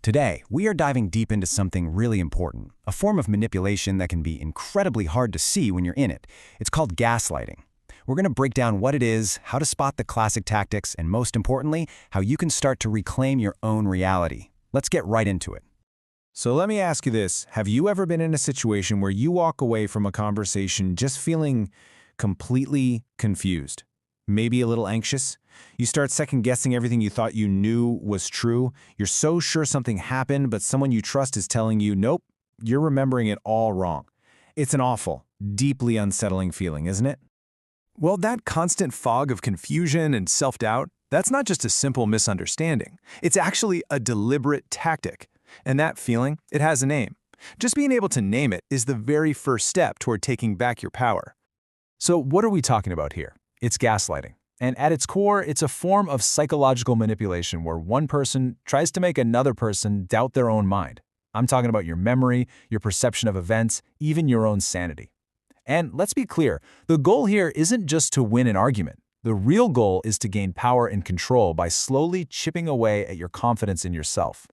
Today, we are diving deep into something really important, a form of manipulation that can be incredibly hard to see when you're in it. It's called gaslighting. We're going to break down what it is, how to spot the classic tactics, and most importantly, how you can start to reclaim your own reality. Let's get right into it. So let me ask you this. Have you ever been in a situation where you walk away from a conversation just feeling completely confused? Maybe a little anxious? You start second-guessing everything you thought you knew was true. You're so sure something happened, but someone you trust is telling you, nope, you're remembering it all wrong. It's an awful, deeply unsettling feeling, isn't it? Well, that constant fog of confusion and self-doubt, that's not just a simple misunderstanding. It's actually a deliberate tactic. And that feeling, it has a name. Just being able to name it is the very first step toward taking back your power. So what are we talking about here? It's gaslighting. And at its core, it's a form of psychological manipulation where one person tries to make another person doubt their own mind. I'm talking about your memory, your perception of events, even your own sanity. And let's be clear, the goal here isn't just to win an argument. The real goal is to gain power and control by slowly chipping away at your confidence in yourself.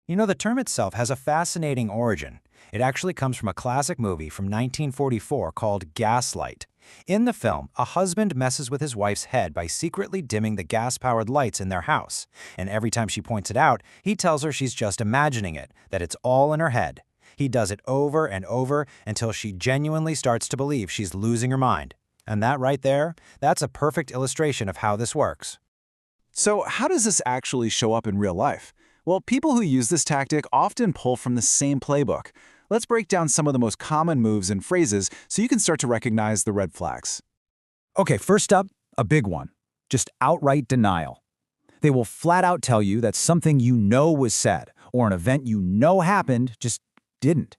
You know, the term itself has a fascinating origin. It actually comes from a classic movie from 1944 called Gaslight. In the film, a husband messes with his wife's head by secretly dimming the gas-powered lights in their house. And every time she points it out, he tells her she's just imagining it, that it's all in her head. He does it over and over until she genuinely starts to believe she's losing her mind. And that right there, that's a perfect illustration of how this works. So how does this actually show up in real life? Well, people who use this tactic often pull from the same playbook. Let's break down some of the most common moves and phrases so you can start to recognize the red flags. Okay, first up, a big one. Just outright denial. They will flat out tell you that something you know was said, or an event you know happened just didn't.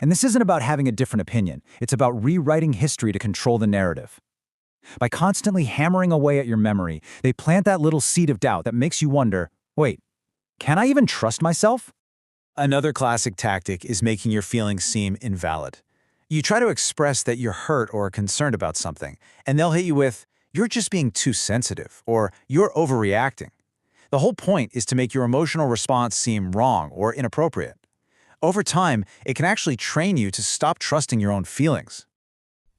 And this isn't about having a different opinion. It's about rewriting history to control the narrative. By constantly hammering away at your memory, they plant that little seed of doubt that makes you wonder, wait, can I even trust myself? Another classic tactic is making your feelings seem invalid. You try to express that you're hurt or concerned about something, and they'll hit you with, you're just being too sensitive, or you're overreacting. The whole point is to make your emotional response seem wrong or inappropriate. Over time, it can actually train you to stop trusting your own feelings.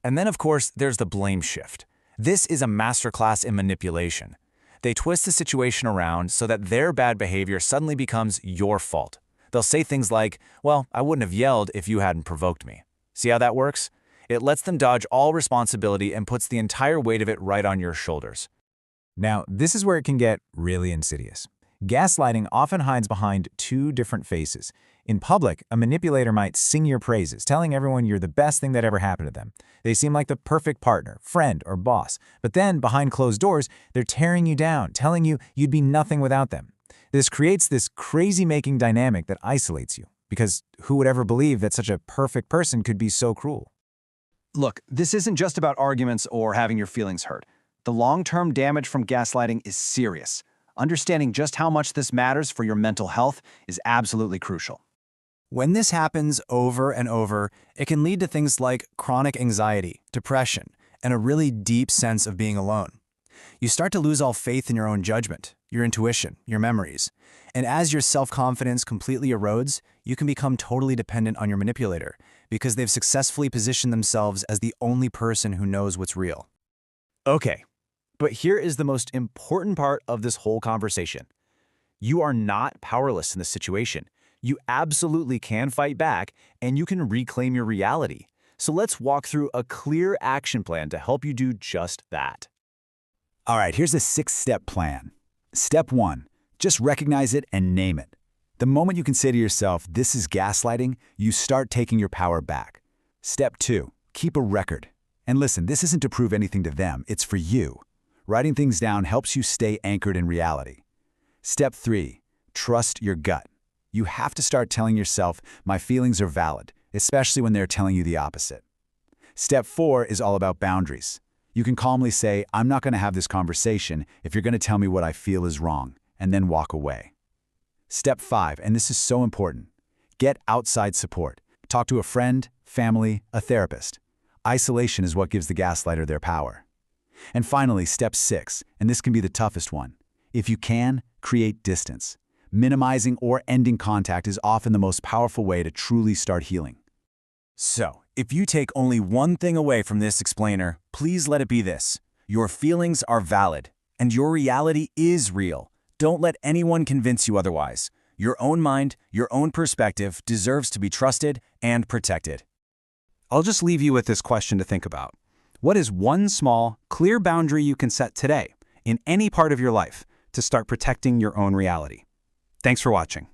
And then, of course, there's the blame shift. This is a masterclass in manipulation. They twist the situation around so that their bad behavior suddenly becomes your fault. They'll say things like, well, I wouldn't have yelled if you hadn't provoked me. See how that works? It lets them dodge all responsibility and puts the entire weight of it right on your shoulders. Now, this is where it can get really insidious. Gaslighting often hides behind two different faces. In public, a manipulator might sing your praises, telling everyone you're the best thing that ever happened to them. They seem like the perfect partner, friend, or boss. But then, behind closed doors, they're tearing you down, telling you you'd be nothing without them. This creates this crazy-making dynamic that isolates you, because who would ever believe that such a perfect person could be so cruel? Look, this isn't just about arguments or having your feelings hurt. The long-term damage from gaslighting is serious. Understanding just how much this matters for your mental health is absolutely crucial. When this happens over and over, it can lead to things like chronic anxiety, depression, and a really deep sense of being alone. You start to lose all faith in your own judgment, your intuition, your memories. And as your self-confidence completely erodes, you can become totally dependent on your manipulator because they've successfully positioned themselves as the only person who knows what's real. Okay, but here is the most important part of this whole conversation. You are not powerless in this situation. You absolutely can fight back, and you can reclaim your reality. So let's walk through a clear action plan to help you do just that. All right, here's a 6-step plan. Step 1, just recognize it and name it. The moment you can say to yourself, this is gaslighting, you start taking your power back. Step 2, keep a record. And listen, this isn't to prove anything to them, it's for you. Writing things down helps you stay anchored in reality. Step 3, trust your gut. You have to start telling yourself, my feelings are valid, especially when they're telling you the opposite. Step 4 is all about boundaries. You can calmly say, I'm not going to have this conversation if you're going to tell me what I feel is wrong, and then walk away. Step 5, and this is so important, get outside support. Talk to a friend, family, a therapist. Isolation is what gives the gaslighter their power. And finally, step 6, and this can be the toughest one. If you can, create distance. Minimizing or ending contact is often the most powerful way to truly start healing. So, if you take only one thing away from this explainer, please let it be this. Your feelings are valid, and your reality is real. Don't let anyone convince you otherwise. Your own mind, your own perspective deserves to be trusted and protected. I'll just leave you with this question to think about. What is one small, clear boundary you can set today, in any part of your life, to start protecting your own reality? Thanks for watching.